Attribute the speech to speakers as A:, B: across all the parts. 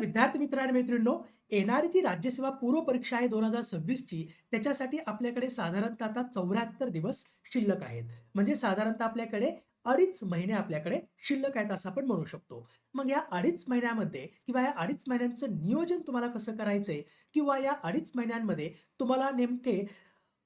A: विद्यार्थी मित्र आणि मैत्रिणींनो, येणारी जी राज्यसेवा पूर्व परीक्षा आहे 2026 ची, त्याच्यासाठी आपल्याकडे साधारणतः आता 74 दिवस शिल्लक आहेत. म्हणजे साधारणतः आपल्याकडे 2.5 महिने आपल्याकडे शिल्लक आहेत असं आपण म्हणू शकतो. मग या 2.5 महिन्यामध्ये किंवा या 2.5 महिन्यांचं नियोजन तुम्हाला कसं करायचंय किंवा या 2.5 महिन्यांमध्ये तुम्हाला नेमके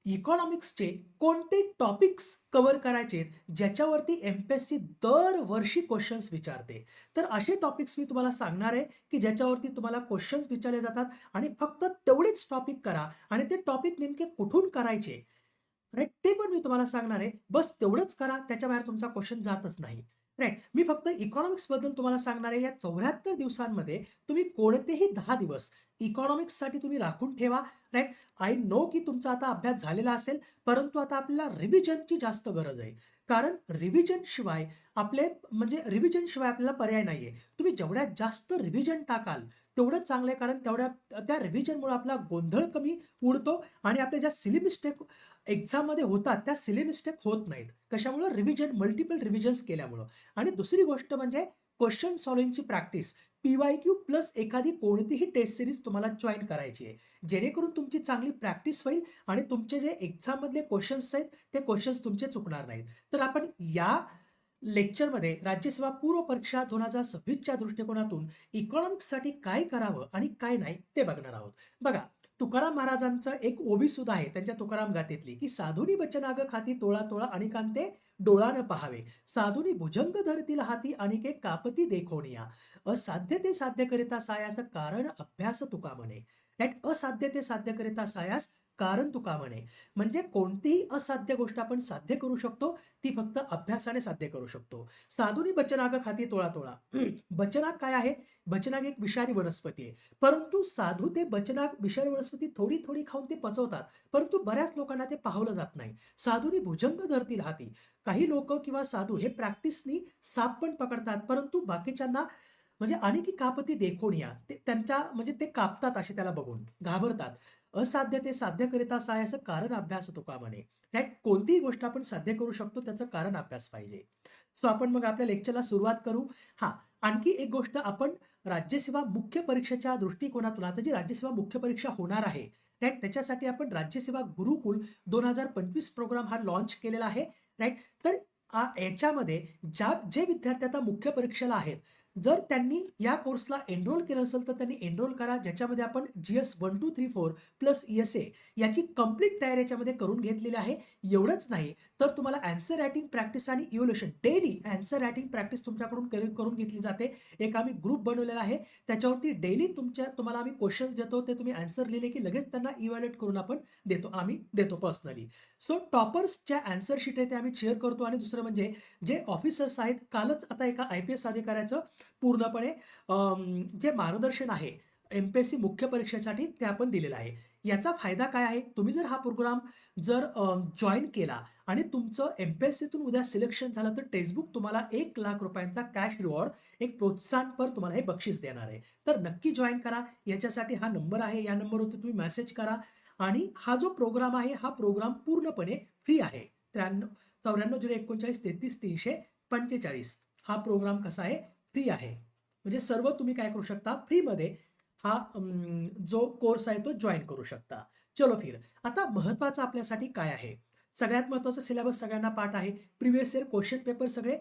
A: इकॉनॉमिक्सचे कोणते टॉपिक्स कव्हर करायचे ज्याच्यावरती एम-पी-एस-सी दरवर्षी क्वेश्चन्स विचारते. तर असे टॉपिक्स मी तुम्हाला सांगणार आहे, की ज्याच्यावरती तुम्हाला क्वेश्चन्स विचारले जातात आणि फक्त तेवढेच टॉपिक करा आणि ते टॉपिक नेमके कुठून करायचे, राइट? ते पण मी तुम्हाला सांगणार आहे. बस तेवढंच करा, त्याच्या बाहेर तुमचा क्वेश्चन जातच नाही. राइट? मी फक्त इकॉनॉमिक्सबद्दल तुम्हाला सांगणार आहे. या 74 दिवसांमध्ये तुम्ही कोणतेही 10 दिवस इकॉनॉमिक्ससाठी तुम्ही राखून ठेवा. राइट? आय नो की तुमचा आता अभ्यास झालेला असेल, परंतु आता आपल्याला रिव्हिजनची जास्त गरज आहे. कारण रिव्हिजनशिवाय रिव्हिजनशिवाय आपल्याला पर्याय नाहीये. तुम्ही जेवढ्यात जास्त रिव्हिजन टाकाल, तेवढं चांगलं आहे. कारण त्या रिव्हिजनमुळे आपला गोंधळ कमी उडतो आणि आपल्या ज्या सिली मिस्टेक एक्झाममध्ये होतात, त्या सिली मिस्टेक होत नाहीत. कशामुळं? मल्टिपल रिव्हिजन्स केल्यामुळं. आणि दुसरी गोष्ट म्हणजे क्वेश्चन सॉल्व्हिंगची प्रॅक्टिस. पी-वाय-क्यू प्लस एखादी कोणतीही टेस्ट सीरीज तुम्हाला जॉइन करायची आहे. जेणेकरून तुमची चांगली प्रॅक्टिस होईल आणि तुमचे जे एक्झाममधले क्वेश्चन्स आहेत, ते क्वेश्चन्स तुमचे चुकणार नाहीत. तर आपण या लेक्चरमध्ये राज्यसेवा पूर्व परीक्षा 2026च्या दृष्टिकोनातून इकॉनॉमिक्ससाठी काय करावं आणि काय नाही ते बघणार आहोत. बघा, तुकाराम महाराजांचं एक ओवी सुद्धा आहे त्यांच्या तुकाराम गाथेतली, की "साधुनी वचनाग खाती तोळा तोळा अनिकांते डोळा पाहावे. साधुनी भुजंग धरतील हाती अनिके कापती देखोनिया. असाध्य ते साध्य करिता सायास कारण अभ्यास तुका म्हणे." राइट? असाध्य ते साध्य करिता सायास कारण तुका म्हणे. म्हणजे कोणतीही असाध्य गोष्ट आपण साध्य करू शकतो, ती फक्त अभ्यासाने साध्य करू शकतो. "साधुनी बचनाग खाती तोळा तोळा." बचनाग काय आहे? बचनाग एक विषारी वनस्पती आहे. परंतु साधू ते बचनाग विषारी वनस्पती थोडी-थोडी खाऊन ते पचवतात. परंतु बऱ्याच लोकांना ते पाहवलं जात नाही. साधुनी भुजंग धरतील हाती. काही लोकं किंवा साधू हे प्रॅक्टिसनी साप पण पकडतात, परंतु बाकीच्यांना म्हणजे आणि की कापती देखोनिया ते त्यांच्या म्हणजे ते कापतात असे त्याला बघून, घाबरतात. "असाध्य ते साध्य करिता सायास कारण अभ्यास तुका म्हणे." राइट? कोणतीही गोष्ट आपण साध्य करू शकतो, त्याचं कारण अभ्यास पाहिजे. सो आपण मग आपल्या लेक्चरला सुरुवात करू. हां, आणखी एक गोष्ट आपण राज्यसेवा मुख्य परीक्षेच्या दृष्टिकोनातून आता जी राज्यसेवा मुख्य परीक्षा होणार आहे, राइट? त्याच्यासाठी आपण राज्यसेवा गुरुकुल 2025 प्रोग्राम हा लॉन्च केलेला आहे, राइट? तर याच्यामध्ये जे विद्यार्थी आता मुख्य परीक्षेला आहेत, जर त्यांनी या कोर्सला एनरोल केलं असेल, तर त्यांनी एनरोल करा. ज्याच्यामध्ये आपण जी-एस 1, 2, 3, 4 प्लस ई-एस-ए याची कंप्लीट तयारी याच्यामध्ये करून घेतलेली आहे. एवढंच नाही, तर तुम्हाला ॲन्सर रायटिंग प्रॅक्टिस आणि evaluation daily answer writing practice तुमच्याकडून करून घेतली जाते. एक आम्ही ग्रुप बनवलेला आहे. त्याच्यावरती डेली तुम्हाला आम्ही क्वेशन्स देतो. ते तुम्ही ॲन्सर लिहिले की लगेच त्यांना इव्हॅल्युएट करून आपण देतो. आम्ही देतो पर्सनली. सो टॉपर्सच्या ॲन्सर शीट आहे ते आम्ही शेअर करतो आणि दुसरं म्हणजे जे ऑफिसर्स आहेत, कालच आता एका आय-पी-एस अधिकाऱ्याचं पूर्णपणे जे मार्गदर्शन आहे एम-पी-एस-सी मुख्य परीक्षेसाठी ते आपण दिलेलं आहे. याचा फायदा काय आहे? तुम्ही जर हा प्रोग्राम जॉइन केला आणि तुमचं एम-पी-एस-सीतून उद्या सिलेक्शन झालं, तर टेक्स्टबुक तुम्हाला ₹1,00,000 कॅश रिवॉर्ड, एक प्रोत्साहनपर तुम्हाला हे बक्षीस देणार आहे. तर नक्की जॉइन करा. याच्यासाठी हा नंबर आहे. या नंबरवरती तुम्ही मेसेज करा आणि हा जो प्रोग्राम आहे, हा प्रोग्राम पूर्णपणे फ्री आहे. 94 039 33 33 45 हा प्रोग्राम कसा आहे? फ्री आहे. म्हणजे सर्व तुम्ही काय करू शकता? फ्रीमध्ये हा जो कोर्स आहे तो जॉइन करू शकता. चलो फिर. आता महत्त्वाचं आपल्यासाठी काय आहे? सगळ्यात महत्त्वाचा सिलेबस सगळ्यांना पाठ आहे. प्रिव्हियस इयर क्वेश्चन पेपर सगळे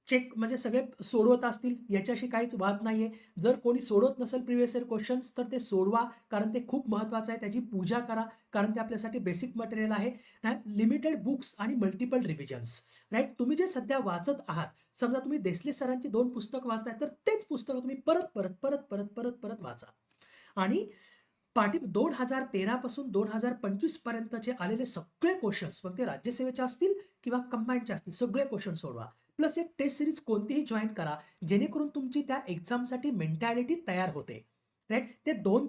A: चेक म्हणजे सगळे सोडवत असतील याच्याशी काहीच वाद नाहीये. जर कोणी सोडवत नसेल प्रिव्हियस इयर क्वेश्चन्स तर ते सोडवा. कारण ते खूप महत्त्वाचं आहे. त्याची पूजा करा. कारण ते आपल्यासाठी बेसिक मटेरियल आहे. लिमिटेड बुक्स आणि मल्टिपल रिव्हिजन्स. राइट? तुम्ही जे सध्या वाचत आहात, समजा तुम्ही देसले सरांची 2 पुस्तकं वाचताय, तर तेच पुस्तकं तुम्ही परत वाचा. आणि 2013 पासून 2025 पर्यंतचे आलेले सगळे क्वेश्चन्स मग ते राज्यसेवेचे असतील किंवा कंबाईनचे असतील, सगळे क्वेश्चन सोडवा. प्लस एक टेस्ट सीरीज कोणतीही जॉइन करा, जेणेकरून तुमची त्या एक्झामसाठी मेंटॅलिटी तयार होते. राइट? ते 2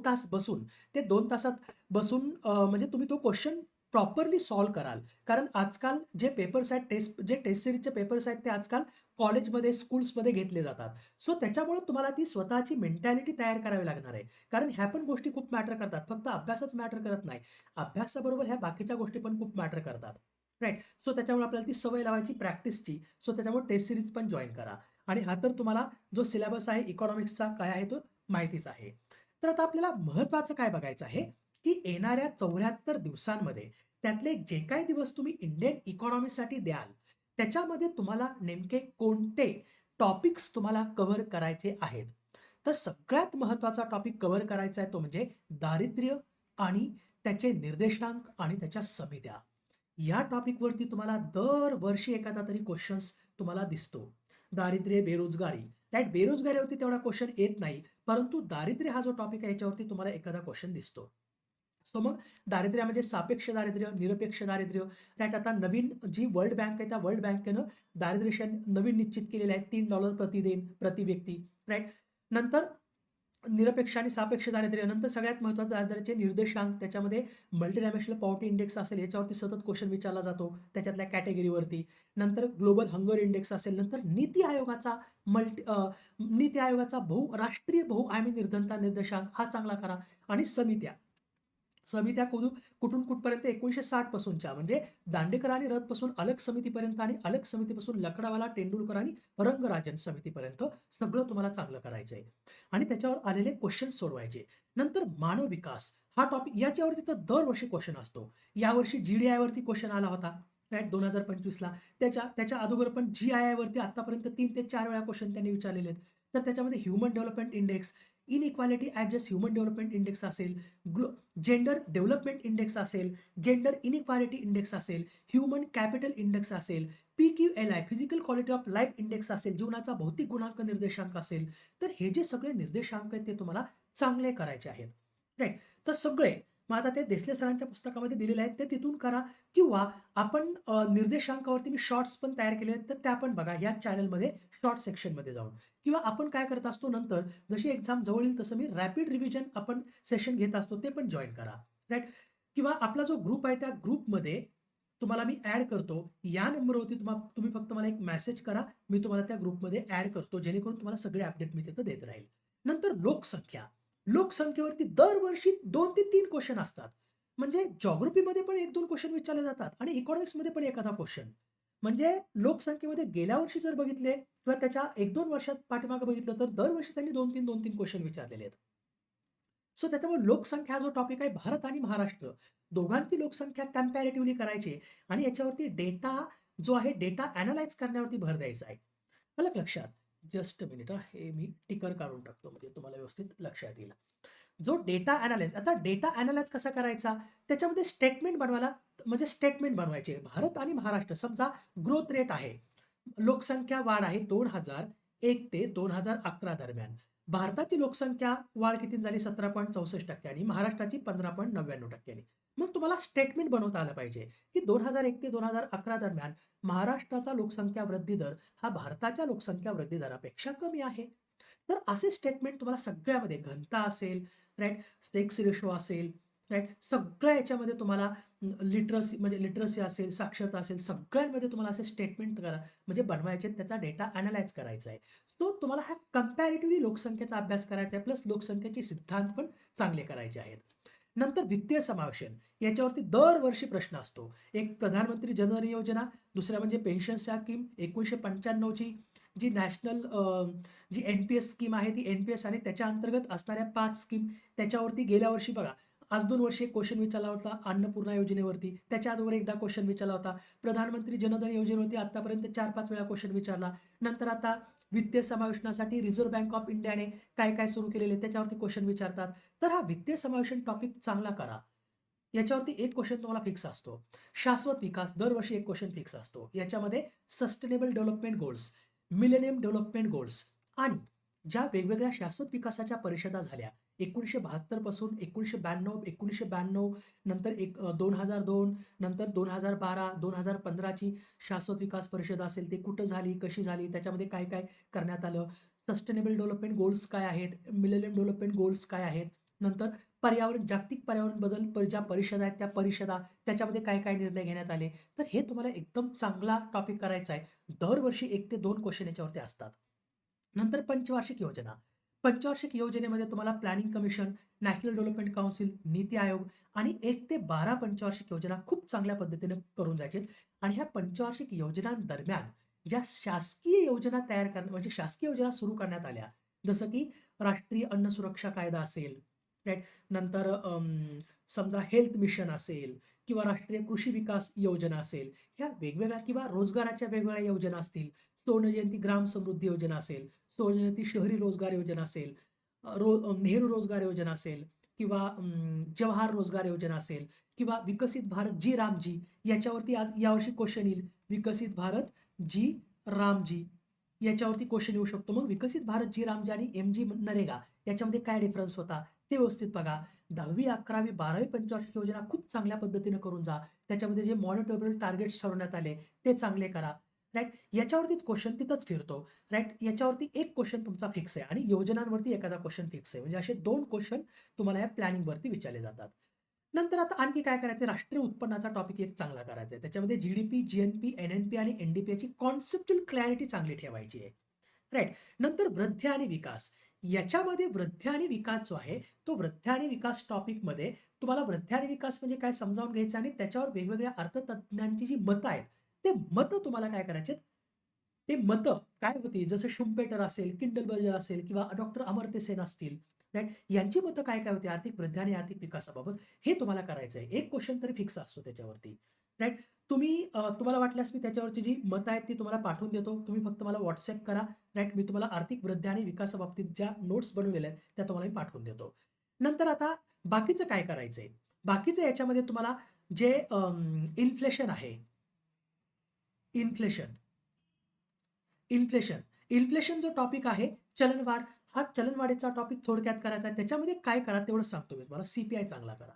A: तासात बसून म्हणजे तुम्ही तो क्वेश्चन प्रॉपरली सॉल्व्ह कराल. कारण आजकाल जे टेस्ट सीरीजचे पेपर्स आहेत, ते आजकाल कॉलेजमध्ये, स्कूल्समध्ये घेतले जातात. सो त्याच्यामुळे तुम्हाला ती स्वतःची मेंटॅलिटी तयार करावी लागणार आहे. कारण ह्या पण गोष्टी खूप मॅटर करतात. फक्त अभ्यासच मॅटर करत नाही. अभ्यासाबरोबर ह्या बाकीच्या गोष्टी पण खूप मॅटर करतात. राइट? सो त्याच्यामुळे आपल्याला ती सवय लावायची प्रॅक्टिसची. सो त्याच्यामुळे टेस्ट सीरीज पण जॉइन करा. आणि हा तर तुम्हाला जो सिलेबस आहे इकॉनॉमिक्सचा काय आहे तो माहितीच आहे. तर आता आपल्याला महत्त्वाचं काय बघायचं आहे, की येणाऱ्या 74 दिवसांमध्ये त्यातले जे काही दिवस तुम्ही इंडियन इकॉनॉमीसाठी द्याल, त्याच्यामध्ये तुम्हाला नेमके कोणते टॉपिक्स तुम्हाला कव्हर करायचे आहेत. तर सगळ्यात महत्त्वाचा टॉपिक कव्हर करायचा आहे तो म्हणजे दारिद्र्य आणि त्याचे निर्देशांक आणि त्याच्या समित्या. या टॉपिकवरती तुम्हाला दरवर्षी एखादा तरी क्वेश्चन्स तुम्हाला दिसतो. दारिद्र्य, बेरोजगारी, राइट? बेरोजगारीवरती तेवढा क्वेश्चन येत नाही, परंतु दारिद्र्य हा जो टॉपिक आहे याच्यावरती तुम्हाला एखादा क्वेश्चन दिसतो. सो मग दारिद्र्यामध्ये सापेक्ष दारिद्र्य, निरपेक्ष दारिद्र्य, राइट? आता नवीन जी वर्ल्ड बँक आहे त्या वर्ल्ड बँकेनं दारिद्र्य नवीन निश्चित केलेले आहे $3 प्रतिदिन प्रति व्यक्ती, राइट? नंतर निरपेक्ष आणि सापेक्ष दारिद्र्य, नंतर सगळ्यात महत्त्वाचं दारिद्र्याचे निर्देशांक, त्याच्यामध्ये मल्टी डायमेन्शनल पॉवर्टी इंडेक्स असेल, याच्यावरती सतत क्वेश्चन विचारला जातो त्याच्यातल्या कॅटेगरीवरती. नंतर ग्लोबल हंगर इंडेक्स असेल, नंतर नीती आयोगाचा राष्ट्रीय बहुआयामी निर्धनता निर्देशांक हा चांगला करा. आणि समित्या समित्या कुठून कुठपर्यंत 1960 पासूनच्या, म्हणजे दांडेकर आणि रथ पासून अलग समितीपर्यंत आणि अलग समितीपासून लकडावाला, तेंडुलकर आणि रंगराजन समितीपर्यंत सगळं तुम्हाला चांगलं करायचंय आणि त्याच्यावर आलेले क्वेश्चन सोडवायचे. नंतर मानव विकास हा टॉपिक, याच्यावरती तर दरवर्षी क्वेश्चन असतो. यावर्षी GDI वरती क्वेश्चन आला होता, राईट? 2025ला. त्याच्या अगोदर पण GII वरती आतापर्यंत 3 ते 4 वेळा क्वेश्चन त्यांनी विचारलेले आहेत. तर त्याच्यामध्ये human development index, inequality adjust human development index असेल, जेंडर डेव्हलपमेंट इंडेक्स असेल, जेंडर इनइक्वालिटी इंडेक्स असेल, ह्युमन कॅपिटल इंडेक्स असेल, PQLI physical quality of life index असेल, जीवनाचा भौतिक गुणांक निर्देशांक असेल, तर हे जे सगळे निर्देशांक आहेत ते तुम्हाला चांगले करायचे आहेत, राईट? तर सगळे मग आता ते देसले सरांच्या पुस्तकामध्ये दिलेले आहेत ते तिथून करा, किंवा आपण निर्देशांकावरती मी शॉर्ट्स पण तयार केले आहेत, तर त्या पण बघा या चॅनलमध्ये शॉर्ट सेक्शनमध्ये जाऊन. किंवा आपण काय करत असतो, नंतर जशी एक्झाम जवळ येईल तसं मी रॅपिड रिव्हिजन आपण सेशन घेत असतो, ते पण जॉईन करा, राईट? किंवा आपला जो ग्रुप आहे त्या ग्रुपमध्ये तुम्हाला मी ॲड करतो. या नंबरवरती तुम्ही फक्त मला एक मेसेज करा, मी तुम्हाला त्या ग्रुपमध्ये ॲड करतो, जेणेकरून तुम्हाला सगळे अपडेट मी तिथं देत राहील. नंतर लोकसंख्येवरती दरवर्षी 2 ते 3 क्वेश्चन असतात. म्हणजे जिओग्राफीमध्ये पण 1-2 क्वेश्चन विचारले जातात आणि इकॉनॉमिक्समध्ये पण एखादा क्वेश्चन. म्हणजे लोकसंख्येमध्ये गेल्या वर्षी जर बघितले किंवा त्याच्या 1-2 वर्षात पाठीमागे बघितलं, तर दरवर्षी त्यांनी 2-3 क्वेश्चन विचारलेले आहेत. सो त्याच्यामुळे लोकसंख्या हा जो टॉपिक आहे, भारत आणि महाराष्ट्र दोघांची लोकसंख्या कंपॅरेटिव्हली करायची आणि याच्यावरती डेटा जो आहे, डेटा अॅनलाईज करण्यावरती भर द्यायचा आहे. आलं का लक्षात? जस्ट अ मिनिट हे मी टिकर काढून टाकतो म्हणजे तुम्हाला व्यवस्थित लक्षात येईल. जो डेटा अॅनालाइज, आता डेटा अॅनालाइज कसा करायचा, त्याच्यामध्ये स्टेटमेंट बनवायचे. भारत आणि महाराष्ट्र समजा ग्रोथ रेट आहे, लोकसंख्या वाढ आहे 2001 ते 2011 दरम्यान. भारताची लोकसंख्या वाढ किती झाली, 17.64% महाराष्ट्राची 15.99%. मग तुम्हाला स्टेटमेंट बनवता आलं पाहिजे, की 2001 ते 2011 दरम्यान महाराष्ट्राचा लोकसंख्या वृद्धी दर हा भारताच्या लोकसंख्या वृद्धी दरापेक्षा कमी आहे. तर असे स्टेटमेंट तुम्हाला सगळ्यामध्ये, घनता असेल, राईट, सेक्स रेशो असेल, राईट, सगळ्या याच्यामध्ये तुम्हाला लिटरसी असेल, साक्षरता असेल, सगळ्यांमध्ये तुम्हाला असे स्टेटमेंट करा म्हणजे बनवायचे, त्याचा डेटा अॅनलाइज करायचा आहे. सो तुम्हाला हा कंपॅरेटिव्हली लोकसंख्येचा अभ्यास करायचा आहे, प्लस लोकसंख्येचे सिद्धांत पण चांगले करायचे आहेत. नंतर वित्तीय समावेशन, याच्यावरती दरवर्षी प्रश्न असतो. एक प्रधानमंत्री जनधन योजना, दुसऱ्या म्हणजे पेन्शन स्कीम 1995ची, जी नॅशनल जी NPS स्कीम आहे, ती NPS आणि त्याच्या अंतर्गत असणाऱ्या 5 स्कीम, त्याच्यावरती गेल्या वर्षी बघा, आज 2 वर्षी एक क्वेश्चन विचारला होता अन्नपूर्णा योजनेवरती, त्याच्या अगोदर एकदा क्वेश्चन विचारला होता. प्रधानमंत्री जनधन योजनेवरती आतापर्यंत 4-5 वेळा क्वेश्चन विचारला. नंतर आता वित्तीय समावेशनासाठी रिझर्व्ह बँक ऑफ इंडियाने काय काय सुरू केलेले त्याच्यावरती क्वेश्चन विचारतात. तर हा वित्तीय समावेशन टॉपिक चांगला करा. याच्यावरती एक क्वेश्चन तुम्हाला फिक्स असतो. शाश्वत विकास, दरवर्षी एक क्वेश्चन फिक्स असतो. याच्यामध्ये sustainable development goals, millennium development goals आणि ज्या वेगवेगळ्या शाश्वत विकासाच्या परिषदा झाल्या 1972 पासून 1992 नंतर 2002, नंतर 2012, 2015ची शाश्वत विकास परिषद असेल, ते कुठं झाली, कशी झाली, त्याच्यामध्ये काय काय करण्यात आलं, सस्टेनेबल डेव्हलपमेंट गोल्स काय आहेत, मिलेनियम डेव्हलपमेंट गोल्स काय आहेत, नंतर जागतिक पर्यावरण बदल ज्या परिषदा आहेत त्या परिषदा, त्याच्यामध्ये काय काय निर्णय घेण्यात आले. तर हे तुम्हाला एकदम चांगला टॉपिक करायचा आहे. दरवर्षी 1 ते 2 क्वेश्चन याच्यावरती असतात. नंतर पंचवार्षिक योजना. पंचवार्षिक योजनेमध्ये तुम्हाला planning commission, national development council, NITI Aayog आणि 1 ते 12 पंचवार्षिक योजना खूप चांगल्या पद्धतीने करून जायचे. आणि ह्या पंचवार्षिक योजनांदरम्यान ज्या शासकीय योजना तयार करणं, म्हणजे शासकीय योजना सुरू करण्यात आल्या, जसं की राष्ट्रीय अन्न सुरक्षा कायदा असेल, राईट. नंतर समजा हेल्थ मिशन असेल किंवा राष्ट्रीय कृषी विकास योजना असेल, ह्या वेगवेगळ्या किंवा रोजगाराच्या वेगवेगळ्या योजना असतील, स्वर्ण जयंती ग्राम समृद्धी योजना असेल, स्वर्ण जयंती शहरी रोजगार योजना असेल, नेहरू रोजगार योजना असेल किंवा जवाहर रोजगार योजना असेल किंवा विकसित भारत जी रामजी, याच्यावरती आज यावर्षी क्वेश्चन येईल. विकसित भारत जी रामजी याच्यावरती क्वेश्चन येऊ शकतो. मग विकसित भारत जी रामजी आणि एम जी नरेगा याच्यामध्ये काय डिफरन्स होता ते व्यवस्थित बघा. 10वी 11वी 12वी पंचवार्षिक योजना खूप चांगल्या पद्धतीने करून जा. त्याच्यामध्ये जे मॉनिटरेबल टार्गेट्स ठरवण्यात आले ते चांगले करा, राईट. याच्यावरतीच क्वेश्चन तिथंच फिरतो, राईट. याच्यावरती एक क्वेश्चन तुमचा फिक्स आहे आणि योजनांवरती एखादा क्वेश्चन फिक्स आहे. म्हणजे असे 2 क्वेश्चन तुम्हाला या प्लॅनिंगवरती विचारले जातात. नंतर आता आणखी काय करायचं, राष्ट्रीय उत्पन्नाचा टॉपिक एक चांगला करायचा आहे. त्याच्यामध्ये जीडीपी, जीएनपी, एनएनपी आणि एनडीपी याची कॉन्सेप्च्युअल क्लॅरिटी चांगली ठेवायची आहे, राईट. नंतर वृद्धी आणि विकास. याच्यामध्ये वृद्धी आणि विकास जो आहे तो वृद्धी आणि विकास टॉपिकमध्ये तुम्हाला वृद्धी आणि विकास म्हणजे काय समजावून घ्यायचं आणि त्याच्यावर वेगवेगळ्या अर्थतज्ञांची जी मतं आहेत ते मतं तुम्हाला काय करायचे, ते मतं काय होती, जसं शुम्पेटर असेल, किंडलबर्जर असेल किंवा डॉक्टर अमर्त्य सेन असतील, राईट. यांची मतं काय काय होती आर्थिक वृद्धी आणि आर्थिक विकासाबाबत, हे तुम्हाला करायचं आहे. एक क्वेश्चन तरी फिक्स असतो त्याच्यावरती, राईट. तुम्हाला वाटल्यास मी त्याच्यावरची जी मतं आहेत ती तुम्हाला पाठवून देतो. तुम्ही फक्त मला व्हॉट्सअप करा, राईट. मी तुम्हाला आर्थिक वृद्धी आणि विकासाबाबतीत ज्या नोट्स बनवलेल्या आहेत त्या तुम्हाला मी पाठवून देतो. नंतर आता बाकीचं काय करायचंय, बाकीचं याच्यामध्ये तुम्हाला जे इन्फ्लेशन आहे, इन्फ्लेशन इन्फ्लेशन इन्फ्लेशन जो टॉपिक आहे, चलनवाढ, हा चलनवाढीचा टॉपिक थोडक्यात करायचा आहे. त्याच्यामध्ये काय करा तेवढं सांगतो मी तुम्हाला. सीपीआय चांगला करा,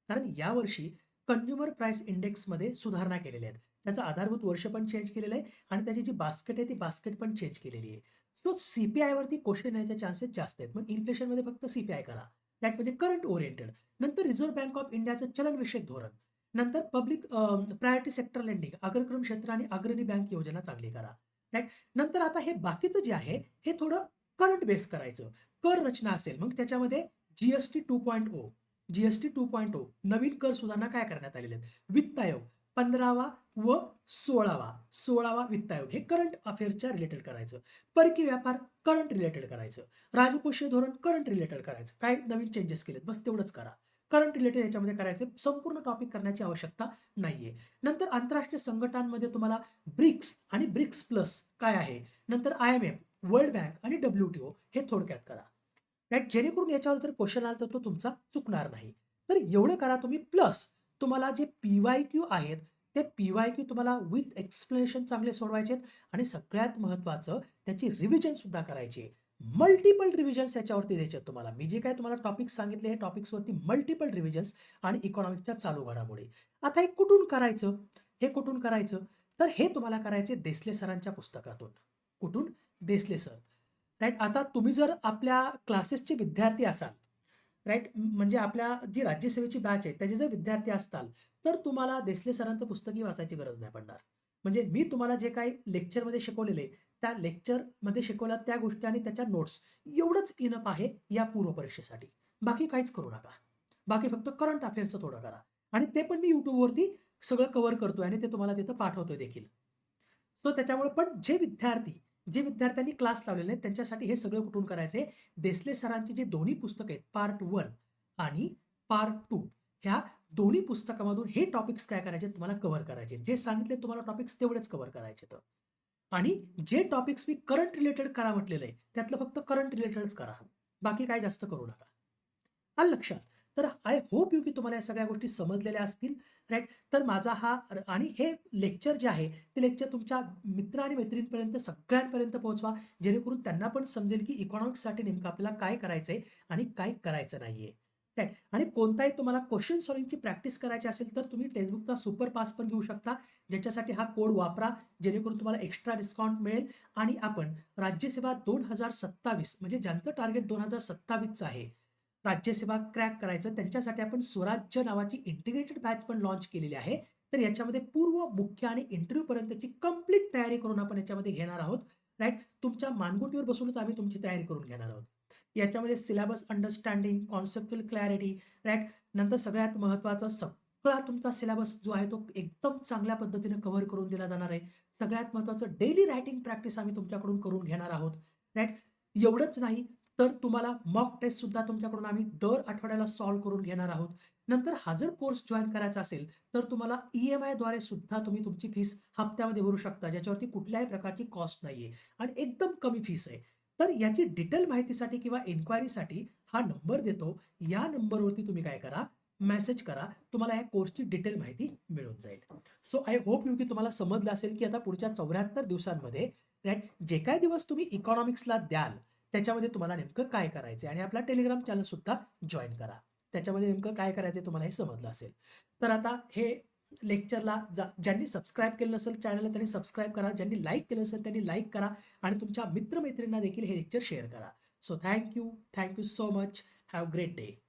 A: कारण यावर्षी कंझ्युमर प्राइस इंडेक्समध्ये सुधारणा केलेल्या आहेत. त्याचं आधारभूत वर्ष पण चेंज केलेलं आहे आणि त्याची जी बास्केट आहे ती बास्केट पण चेंज केलेली आहे. सो सीपीआय वरती क्वेश्चन येण्याचे चान्सेस जास्त आहेत. मग इन्फ्लेशनमध्ये फक्त सीपीआय करा, दॅट म्हणजे करंट ओरिएंटेड. नंतर रिझर्व्ह बँक ऑफ इंडियाचं चलनविषयक धोरण. नंतर पब्लिक प्रायोरिटी सेक्टर लेंडिंग, अग्रक्रम क्षेत्र आणि अग्रणी बँक योजना चांगली करा, राईट. नंतर आता हे बाकीचं जे आहे हे थोडं करंट बेस करायचं. कर रचना असेल मग त्याच्यामध्ये जीएसटी 2.0, जीएसटी 2.0 नवीन कर सुधारणा काय करण्यात आलेले आहेत. वित्त आयोग 15वा व 16वा वित्त आयोग हे करंट अफेअर्सच्या रिलेटेड करायचं. परकीय व्यापार करंट रिलेटेड करायचं. राजकोषीय धोरण करंट रिलेटेड करायचं. काय नवीन चेंजेस केलेत बस तेवढंच करा. करंट रिलेटेड याच्यामध्ये करायचं, संपूर्ण टॉपिक करण्याची आवश्यकता नाहीये. नंतर आंतरराष्ट्रीय संघटनांमध्ये तुम्हाला ब्रिक्स आणि ब्रिक्स प्लस काय आहे, नंतर IMF, वर्ल्ड बँक आणि WTO हे थोडक्यात करा, राईट. जेणेकरून याच्यावर जर क्वेश्चन आला तर तो तुमचा चुकणार नाही. तर एवढं करा तुम्ही. प्लस तुम्हाला जे PYQ आहेत ते PYQ तुम्हाला विथ एक्सप्लेनेशन चांगले सोडवायचे आहेत आणि सगळ्यात महत्त्वाचं त्याची रिव्हिजन सुद्धा करायची आहे. मल्टिपल रिव्हिजन्स याच्यावरती द्यायचे आहेत तुम्हाला. मी जे काय तुम्हाला टॉपिक्स सांगितले हे टॉपिक्सवरती मल्टिपल रिव्हिजन्स आणि इकॉनॉमिकच्या चालू घडामोडी. आता हे कुठून करायचं, हे कुठून करायचं, तर हे तुम्हाला करायचे देसले सरांच्या पुस्तकातून. कुठून, देसले सर, राईट. आता तुम्ही जर आपल्या क्लासेसचे विद्यार्थी असाल, राईट, म्हणजे आपल्या जी राज्यसेवेची बॅच आहे त्याचे जर विद्यार्थी असताल तर तुम्हाला देसले सरांचं पुस्तकही वाचायची गरज नाही पडणार. म्हणजे मी तुम्हाला जे काही लेक्चरमध्ये शिकवलेले त्या लेक्चरमध्ये शिकवल्या त्या गोष्टी आणि त्याच्या नोट्स एवढंच इनफ आहे या पूर्व परीक्षेसाठी. बाकी काहीच करू नका. बाकी फक्त करंट अफेअर्सचं थोडं करा आणि ते पण मी युट्यूबवरती सगळं कव्हर करतोय आणि ते तुम्हाला तिथं पाठवतोय देखील. सो त्याच्यामुळे पण जे विद्यार्थ्यांनी क्लास लावलेले आहेत त्यांच्यासाठी हे सगळं कुठून करायचे, देसले सरांची जे दोन्ही पुस्तकं आहेत पार्ट 1 आणि पार्ट 2 ह्या दोन्ही पुस्तकामधून हे टॉपिक्स काय करायचे तुम्हाला कव्हर करायचे. जे सांगितले तुम्हाला टॉपिक्स तेवढेच कव्हर करायचे. तर आणि जे टॉपिक्स मी करंट रिलेटेड करा म्हटलेलं आहे त्यातलं फक्त करंट रिलेटेडच करा. बाकी काय जास्त करू नका. आलं लक्षात. तर आय होप यू की तुम्हाला या सगळ्या गोष्टी समजलेल्या असतील, राईट. तर माझा हा आणि हे लेक्चर जे आहे ते लेक्चर तुमच्या मित्र आणि मैत्रिणींपर्यंत सगळ्यांपर्यंत पोहोचवा, जेणेकरून त्यांना पण समजेल की इकॉनॉमिक्ससाठी नेमकं आपल्याला काय करायचंय आणि काय करायचं नाहीये, राईट. आणि कोणताही तुम्हाला क्वेश्चन सॉल्व्हिंगची प्रॅक्टिस करायची असेल तर तुम्ही टेक्स्टबुकचा सुपर पास पण घेऊ शकता, ज्याच्यासाठी हा कोड वापरा, जेणेकरून तुम्हाला एक्स्ट्रा डिस्काउंट मिळेल. आणि आपण राज्यसेवा 2027 म्हणजे ज्यांचं टार्गेट 2027चं आहे राज्यसेवा क्रॅक करायचं, त्यांच्यासाठी आपण स्वराज्य नावाची इंटिग्रेटेड बॅच पण लॉन्च केलेली आहे. तर याच्यामध्ये पूर्व, मुख्य आणि इंटरव्ह्यू पर्यंतची कंप्लीट तयारी करून आपण याच्यामध्ये घेणार आहोत, राईट. तुमच्या मानगुटीवर बसूनच आम्ही तुमची तयारी करून घेणार आहोत. याच्यामध्ये syllabus understanding, conceptual clarity, right. नंतर सगळ्यात महत्त्वाचं सगळा तुमचा सिलेबस जो आहे तो एकदम चांगल्या पद्धतीने कव्हर करून दिला जाणार आहे. सगळ्यात महत्त्वाचं डेली रायटिंग प्रॅक्टिस आम्ही तुमच्याकडून करून घेणार आहोत, राईट. एवढंच नाही तर तुम्हाला मॉक टेस्ट सुद्धा तुमच्याकडून आम्ही दर आठवड्याला सॉल्व्ह करून घेणार आहोत. नंतर हा जर कोर्स जॉइन करायचा असेल, तर तुम्हाला ई-एम-आयद्वारे सुद्धा तुम्ही तुमची फीस हप्त्यामध्ये भरू शकता, ज्याच्यावरती कुठल्याही प्रकारची कॉस्ट नाहीये आणि एकदम कमी फीस आहे. तर याची डिटेल माहितीसाठी किंवा इन्क्वायरीसाठी हा नंबर देतो. या नंबरवरती तुम्ही काय करा, मेसेज करा. तुम्हाला या कोर्सची डिटेल माहिती मिळून जाईल. सो आय होप की तुम्हाला समजलं असेल, की आता पुढच्या 74 दिवसांमध्ये राइट, जे काही दिवस तुम्ही इकॉनॉमिक्सला द्याल, त्याच्यामध्ये तुम्हाला नेमकं काय करायचंय आणि आपला टेलिग्राम चॅनल सुद्धा जॉइन करा. त्याच्यामध्ये नेमकं काय करायचंय तुम्हाला हे समजलं असेल. तर आता हे लेक्चरला ज्यांनी सबस्क्राईब केलं नसेल चॅनलला त्यांनी सबस्क्राईब करा. ज्यांनी लाईक केलं असेल त्यांनी लाईक करा आणि तुमच्या मित्र देखील हे लेक्चर शेअर करा. So thank you so much. Have a great day.